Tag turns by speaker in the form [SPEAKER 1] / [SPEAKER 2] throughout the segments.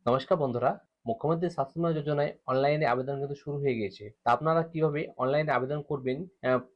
[SPEAKER 1] নমস্কার বন্ধুরা। মুখ্যমন্ত্রী স্বাস্থ্য বীমা যোজনায় অনলাইনে আবেদন কিন্তু শুরু হয়ে গিয়েছে। তা আপনারা কিভাবে অনলাইনে আবেদন করবেন,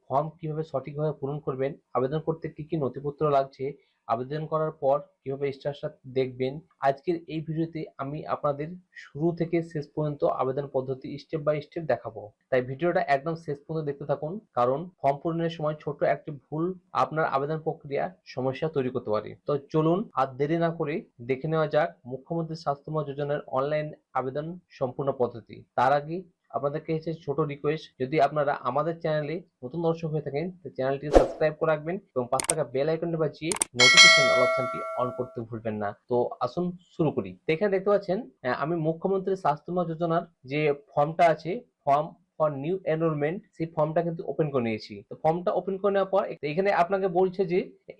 [SPEAKER 1] ফর্ম কিভাবে সঠিকভাবে পূরণ করবেন, আবেদন করতে কি কি নথিপত্র লাগছে, আবেদন করার পর কিভাবে স্ট্যাটাস দেখবেন, আজকের এই ভিডিওতে আমি আপনাদের শুরু থেকে শেষ পর্যন্ত আবেদন পদ্ধতি স্টেপ বাই স্টেপ দেখাবো। তাই ভিডিওটা একদম শেষ পর্যন্ত দেখতে থাকুন, কারণ ফর্ম পূরণের সময় ছোট একটি ভুল আপনার আবেদন প্রক্রিয়া সমস্যা তৈরি করতে পারে। তো চলুন আর দেরি না করে দেখে নেওয়া যাক মুখ্যমন্ত্রী স্বাস্থ্য বীমা যোজনার অনলাইন আবেদন সম্পূর্ণ পদ্ধতি। তার আগে আপনাদেরকে হচ্ছে ছোট রিকোয়েস্ট, যদি আপনারা আমাদের চ্যানেলে নতুন দর্শক হয়ে থাকেন তো চ্যানেলটি সাবস্ক্রাইব করে রাখবেন এবং পাশে থাকা বেল আইকনটি বাজিয়ে নোটিফিকেশন অপশনটি অন করতে ভুলবেন না। তো আসুন শুরু করি। তো এখানে দেখতে পাচ্ছেন আমি মুখ্যমন্ত্রী স্বাস্থ্য বীমা যোজনার যে ফর্মটা আছে, ফর্ম ফর নিউ এনরোলমেন্ট, সেই ফর্মটা কিন্তু ওপেন করে নিয়েছি। তো ফর্মটা ওপেন করে নেওয়ার পর এখানে আপনাকে বলছে যে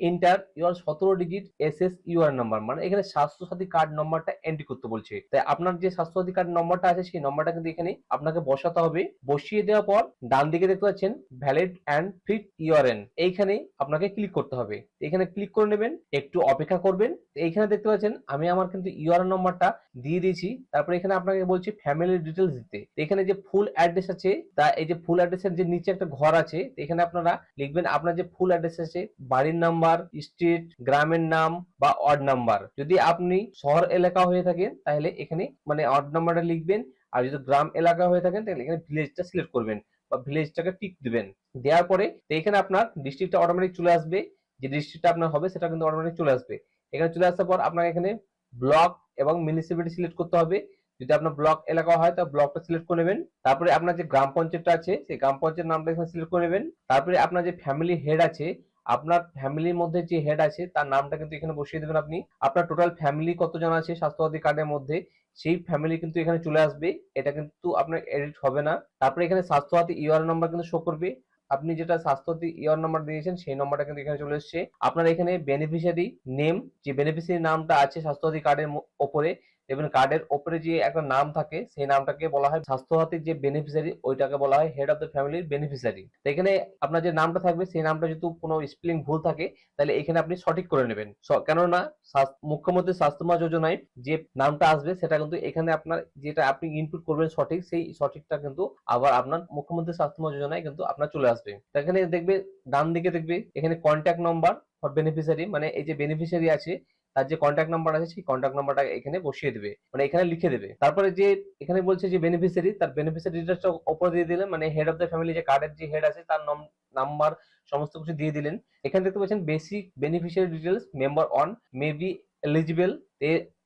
[SPEAKER 1] enter your 17 digit SSUR number, মানে এখানে স্বাস্থ্য সাথী কার্ড নাম্বারটা এন্ট্রি করতে বলছে। তাই আপনার যে স্বাস্থ্য সাথী কার্ড নাম্বারটা আছে সেই নাম্বারটা কিন্তু এখানে আপনাকে বসাতে হবে। বসিয়ে দেওয়ার পর ডান দিকে দেখতে পাচ্ছেন ভ্যালিড অ্যান্ড ফিট ইউআরএন, এইখানে আপনাকে ক্লিক করতে হবে। এখানে ক্লিক করে নেবেন, একটু অপেক্ষা করবেন। এইখানে দেখতে পাচ্ছেন আমি আমার কিন্তু ইউআরএন নাম্বারটা দিয়ে দিয়েছি। তারপরে এখানে আপনাকে বলছি ফ্যামিলি ডিটেলস দিতে। এখানে যে ফুল অ্যাড্রেস আছে, তা এই যে ফুল অ্যাড্রেসের যে নিচে একটা ঘর আছে, এখানে আপনারা লিখবেন আপনার যে ফুল অ্যাড্রেস আছে, বাড়ির নাম্বার, স্ট্রিট, গ্রামের নাম বা অড নাম্বার। যদি আপনি শহর এলাকা হয়ে থাকেন তাহলে এখানে মানে অড নাম্বারটা লিখবেন, আর যদি গ্রাম এলাকা হয়ে থাকেন তাহলে এখানে ভিলেজটা সিলেক্ট করবেন বা ভিলেজটাকে টিক দিবেন। দেওয়ার পরে এখানে আপনার ডিস্ট্রিক্টটা অটোমেটিক চলে আসবে, যে ডিস্ট্রিক্টটা আপনার হবে সেটা কিন্তু অটোমেটিক চলে আসবে। এখানে চলে আসার পর আপনার এখানে ব্লক এবং মিউনিসিপ্যালিটি সিলেক্ট করতে হবে। যদি আপনার ব্লক এলাকা হয় তাহলে ব্লকটা সিলেক্ট করে নেবেন। তারপরে আপনার যে গ্রাম পঞ্চায়েতটা আছে সেই গ্রাম পঞ্চায়েত নামটা এখানে সিলেক্ট করে নেবেন। তারপরে আপনার যে ফ্যামিলি হেড আছে, আপনার ফ্যামিলির মধ্যে যে হেড আছে তার নামটা কিন্তু এখানে বসিয়ে দেবেন আপনি। আপনার টোটাল ফ্যামিলি কতজন আছে স্বাস্থ্যসাথী কার্ডের মধ্যে, সেই ফ্যামিলি কিন্তু এখানে চলে আসবে। এটা কিন্তু আপনার এডিট হবে না। তারপরে এখানে স্বাস্থ্যসাথী ইউআর নাম্বার কিন্তু শো করবে। আপনি যেটা স্বাস্থ্যসাথী ইউআর নাম্বার দিয়েছেন সেই নাম্বারটা কিন্তু এখানে চলে এসেছে। আপনার এখানে বেনিফিশিয়ারি নেম, যে বেনিফিশিয়ারি নামটা আছে স্বাস্থ্যসাথী কার্ডের ওপরে, দেখবেন কার্ডের ওপরে যে একটা নাম থাকে সেই নামটাকে বলা হয় স্বাস্থ্যসাথীর যে বেনিফিশিয়ারি, ওইটাকে বলা হয় হেড অফ দ্য ফ্যামিলির বেনিফিশিয়ারি। তো এখানে আপনার যে নামটা থাকবে সেই নামটা যদি কোনো স্পেলিং ভুল থাকে তাহলে এখানে আপনি সঠিক করে নেবেন। কেননা মুখ্যমন্ত্রী স্বাস্থ্য বীমা যোজনায় যে নামটা আসবে সেটা কিন্তু এখানে আপনার যেটা আপনি ইনপুট করবেন সঠিক, সেই সঠিকটা কিন্তু আবার আপনার মুখ্যমন্ত্রী স্বাস্থ্য বীমা যোজনায় কিন্তু আপনার চলে আসবে। তো এখানে দেখবে ডান দিকে দেখবে এখানে কন্ট্যাক্ট নাম্বার ফর বেনিফিশিয়ারি, মানে এই যে বেনিফিশিয়ারি আছে তার যে কন্ট্যাক্ট নাম্বার আছে সেই কন্ট্যাক্ট নাম্বারটা এখানে বসিয়ে দেবে, মানে এখানে লিখে দেবে। তারপরে যে এখানে বলছে যে বেনিফিশিয়ারি, তার বেনিফিশিয়ারি ডিটেইলসটা উপরে দিয়ে দিলেন, মানে হেড অফ দ্য ফ্যামিলি যে কার্ডের যে হেড আছে তার নাম্বার সমস্ত কিছু দিয়ে দিলেন। এখানে দেখতে পাচ্ছেন basic beneficiary details member on may be eligible,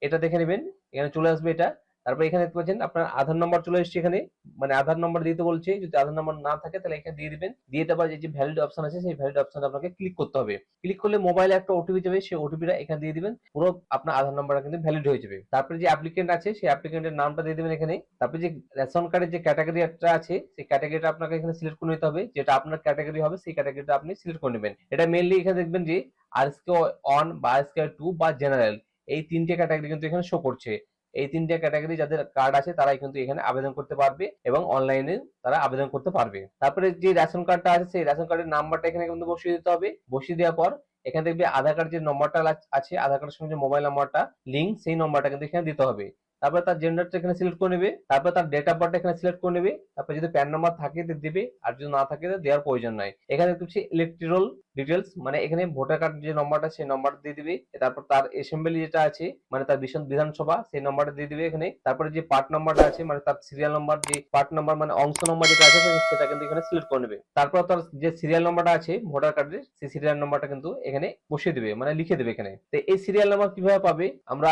[SPEAKER 1] এটা দেখে নেবেন, এখানে চলে আসবে এটা। তারপর এখানে দেখতে পাচ্ছেন আপনার আধার নাম্বার চলে এসেছে এখানে, মানে আধার নাম্বার দিতে বলছে। যদি আধার নাম্বার না থাকে তাহলে এখানে দিয়ে দিবেন। দিয়ে তারপর যে ভ্যালিড অপশন আছে সেই ভ্যালিড অপশন আপনাকে ক্লিক করতে হবে। ক্লিক করলে মোবাইলে একটা ওটিপি যাবে, সেই ওটিপিটা এখানে দিয়ে দিবেন। পুরো আপনার আধার নাম্বারটা কিন্তু ভ্যালিড হয়ে যাবে। তারপরে যে অ্যাপ্লিকেন্ট আছে সেই অ্যাপ্লিকেন্টের নামটা দিয়ে দিবেন এখানে। তারপরে যে রেশন কার্ডের যে ক্যাটাগরিটা আছে সেই ক্যাটাগরিটা আপনাকে এখানে সিলেক্ট করে নিতে হবে। যেটা আপনার ক্যাটাগরি হবে সেই ক্যাটাগরিটা আপনি সিলেক্ট করে নেবেন। এটা মেইনলি এখানে দেখবেন যে আরএসকে 1 বা আরএসকে 2 বা জেনারেল, এই তিনটে ক্যাটাগরি কিন্তু এখানে শো করছে। এই তিনটে ক্যাটাগরি যাদের কার্ড আছে তারাই কিন্তু এখানে আবেদন করতে পারবে এবং অনলাইনে তারা আবেদন করতে পারবে। তারপরে যে রেশন কার্ডটা আছে সেই রেশন কার্ডের নাম্বারটা এখানে কিন্তু বসিয়ে দিতে হবে। বসিয়ে দেওয়ার পর এখানে দেখবে আধার কার্ড যে নম্বরটা আছে, আধার কার্ডের সঙ্গে যে মোবাইল নাম্বারটা লিঙ্ক, সেই নম্বরটা কিন্তু এখানে দিতে হবে। তারপরে তার জেন্ডারটা এখানে সিলেক্ট করে নেবে। তারপরে তার ডেট অফ বার্থ এখানে সিলেক্ট করে নেবে। তারপরে যদি প্যান নাম্বার থাকে দিবে, আর যদি না থাকে দেওয়ার প্রয়োজন নাই। এখানে দেখছি ইলেকট্রাল ডিটেলস, মানে এখানে ভোটার কার্ড যে নম্বরটা সেই নম্বরটা দিয়ে দিবে। তারপর তার অ্যাসেম্বলি যেটা আছে মানে তার বিধানসভা, সেই নম্বরটা দিয়ে দিবে এখানে। তারপরে যে পার্ট নাম্বারটা আছে মানে তার সিরিয়াল নাম্বার, যে পার্ট নাম্বার মানে অংশ নাম্বার যেটা আছে সেটা কিন্তু এখানে সিলেক্ট করে নেবে। তারপর তার যে সিরিয়াল নাম্বারটা আছে ভোটার কার্ডের, সেই সিরিয়াল নাম্বারটা কিন্তু এখানে বসিয়ে দেবে, মানে লিখে দেবে এখানে। তো এই সিরিয়াল নাম্বার কিভাবে পাবে আমরা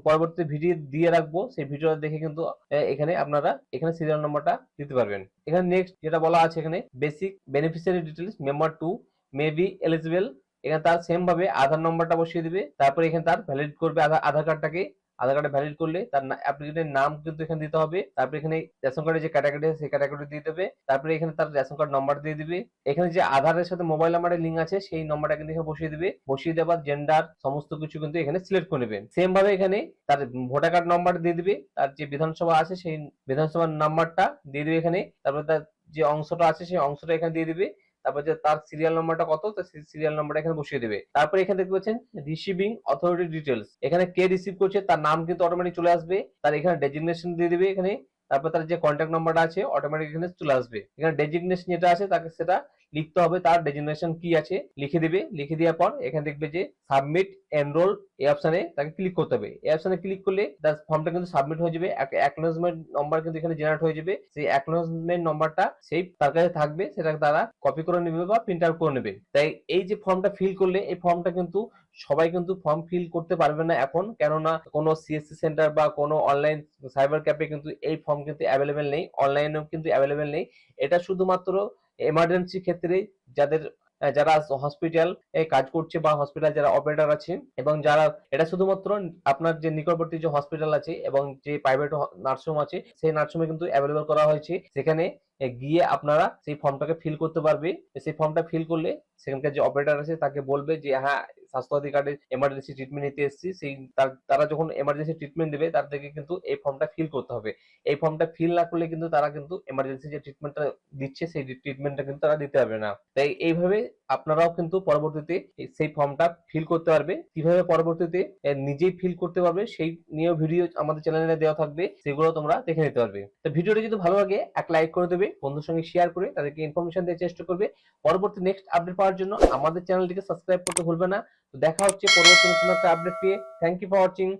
[SPEAKER 1] পরবর্তী ভিডিও দিয়ে রাখবো, সেই ভিডিও দেখে কিন্তু এখানে আপনারা এখানে সিরিয়াল নাম্বারটা দিতে পারবেন। এখানে নেক্সট যেটা বলা আছে এখানে basic beneficiary details member 2 may be eligible, এখানে তার সেম ভাবে আধার নম্বরটা বসিয়ে দিবে। তারপরে এখানে তার ভ্যালিড করবে আধার কার্ডটাকে। আধার কার্ডে ভ্যালিড করলে তার অ্যাপ্লিকেন্টের নাম কিন্তু এখানে দিতে হবে। তারপরে এখানে রেশন কার্ডের যে ক্যাটাগরি আছে সেই ক্যাটাগরি দিয়ে দেবে। তারপরে এখানে তার রেশন কার্ড নাম্বার দিয়ে দিবে। এখানে যে আধারের সাথে মোবাইল নাম্বারের লিঙ্ক আছে সেই নাম্বারটা কিন্তু এখানে বসিয়ে দিবে। বসিয়ে দেওয়ার জেন্ডার সমস্ত কিছু কিন্তু এখানে সিলেক্ট করে নেবেন। সেম ভাবে এখানে তার ভোটার কার্ড নাম্বার দিয়ে দিবে। তার যে বিধানসভা আছে সেই বিধানসভার নাম্বারটা দিয়ে দিবে এখানে। তারপরে তার যে অংশটা আছে সেই অংশটা এখানে দিয়ে দিবে। তারপর যে তার সিরিয়াল নাম্বারটা কত, তো সিরিয়াল নাম্বারটা এখানে বসিয়ে দেবে। তারপর এখানে দেখতে পাচ্ছেন রিসিভিং অথরিটি ডিটেলস, এখানে কে রিসিভ করছে তার নাম কিন্তু অটোমেটিক চলে আসবে, তার এখানে ডেজিগনেশন দিয়ে দিবে এখানে, তারপর তার যে কন্ট্যাক্ট নাম্বারটা আছে অটোমেটিক এখানে চলে আসবে। এখানে ডেজিগনেশন যেটা আছে তাকে সেটা লিখতে হবে, তার ডেজিগনেশন কি আছে লিখে দিবে। লিখে দেওয়ার পর এখানে দেখবে যে সাবমিট এনরোল, এই অপশনে তাকে ক্লিক করতে হবে। এই অপশনে ক্লিক করলে তার ফর্মটা কিন্তু সাবমিট হয়ে যাবে। অ্যাকনোলেজমেন্ট নাম্বার কিন্তু এখানে জেনারেট হয়ে যাবে। সেই অ্যাকনোলেজমেন্ট নাম্বারটা সেই তার কাছে থাকবে, সেটা তারা কপি করে নেবে বা প্রিন্ট আউট করে নেবে। তাই এই যে ফর্মটা ফিল করলে, এই ফর্মটা কিন্তু সবাই কিন্তু ফর্ম ফিল করতে পারবে না এখন, কেননা কোনো সিএসসি সেন্টার বা কোনো অনলাইন সাইবার ক্যাফে কিন্তু এই ফর্ম কিন্তু অ্যাভেলেবেল নেই, অনলাইনেও কিন্তু অ্যাভেলেবেল নেই। এটা শুধুমাত্র এমার্জেন্সি ক্ষেত্রে যাদের যারা হসপিটাল কাজ করছে বা হসপিটাল যারা অপারেটর আছে, এবং যারা, এটা শুধুমাত্র আপনার যে নিকটবর্তী যে হসপিটাল আছে এবং যে প্রাইভেট নার্সিংহোম আছে সেই নার্সিংহোমে কিন্তু অ্যাভেলেবেল করা হয়েছে। সেখানে গিয়ে আপনারা সেই ফর্মটাকে ফিল করতে পারবে। সেই ফর্মটা ফিল করলে সেখানকার যে অপারেটর আছে তাকে বলবে যে হ্যাঁ স্বাস্থ্যসাথী কার্ডে এমার্জেন্সি ট্রিটমেন্ট নিতে এসেছি, সেই তারা যখন এমার্জেন্সি ট্রিটমেন্ট দেবে তাদেরকে কিন্তু এই ফর্মটা ফিল করতে হবে। এই ফর্মটা ফিল না করলে কিন্তু তারা কিন্তু এমার্জেন্সি যে ট্রিটমেন্টটা দিচ্ছে সেই ট্রিটমেন্টটা কিন্তু তারা দিতে পারবে না। তাই এইভাবে আপনারাও কিন্তু পরবর্তীতে সেই ফর্মটা ফিল করতে পারবে। কিভাবে পরবর্তীতে নিজেই ফিল করতে পারবে সেই নিয়েও ভিডিও আমাদের চ্যানেলে দেওয়া থাকবে, সেগুলো তোমরা দেখে নিতে পারবে। তো ভিডিওটা যদি ভালো লাগে এক লাইক করে দেবে, বন্ধুর সঙ্গে শেয়ার করে তাদেরকে ইনফরমেশন দেওয়ার চেষ্টা করবে। পরবর্তী নেক্সট আপডেট পাওয়ার জন্য আমাদের চ্যানেলটিকে সাবস্ক্রাইব করতে ভুলবে না। তো দেখা হচ্ছে পরবর্তী নতুন একটা আপডেট পেয়ে। Thank you for watching.